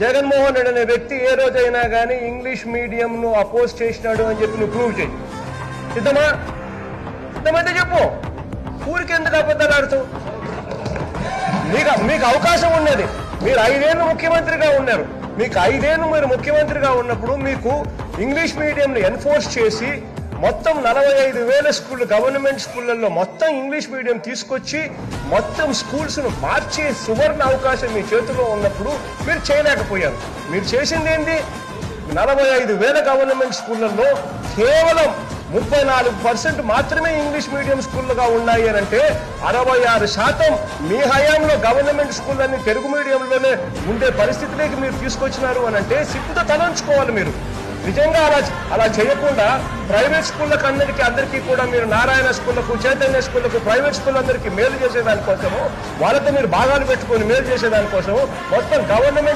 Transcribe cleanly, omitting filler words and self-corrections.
జగన్మోహన్ రెడ్డి అనే వ్యక్తి ఏ రోజైనా కానీ ఇంగ్లీష్ మీడియంను అపోజ్ చేసినాడు అని చెప్పి నువ్వు ప్రూవ్ చేయి. సిద్ధమైతే చెప్పు. ఊరికి ఎందుకు అబద్ధాలు ఆడుతూ? మీకు అవకాశం ఉన్నది. మీరు 5 ఏళ్ళు ముఖ్యమంత్రిగా ఉన్నారు. మీకు 5 ఏళ్ళు మీరు ముఖ్యమంత్రిగా ఉన్నప్పుడు మీకు ఇంగ్లీష్ మీడియంను ఎన్ఫోర్స్ చేసి మొత్తం 45,000 స్కూళ్ళు గవర్నమెంట్ స్కూళ్ళల్లో మొత్తం ఇంగ్లీష్ మీడియం తీసుకొచ్చి మొత్తం స్కూల్స్ను మార్చే సువర్ణ అవకాశం మీ చేతిలో ఉన్నప్పుడు మీరు చేయలేకపోయారు. మీరు చేసింది ఏంటి? 45,000 గవర్నమెంట్ స్కూళ్ళల్లో కేవలం 34% మాత్రమే ఇంగ్లీష్ మీడియం స్కూళ్ళుగా ఉన్నాయి అని అంటే 66% మీ హయాంలో గవర్నమెంట్ స్కూళ్ళన్నీ తెలుగు మీడియంలోనే ఉండే పరిస్థితిలోకి మీరు తీసుకొచ్చినారు అని అంటే సిగ్గుతో తలంచుకోవాలి మీరు. నిజంగా అలా చేయకుండా ప్రైవేట్ స్కూళ్ళకు అందరికీ కూడా మీరు నారాయణ స్కూళ్లకు, చైతన్య స్కూళ్లకు, ప్రైవేట్ స్కూళ్ళందరికీ మేలు చేసేదానికోసము, వాళ్ళతో మీరు భాగాలు పెట్టుకొని మేలు చేసేదానికోసము మొత్తం గవర్నమెంట్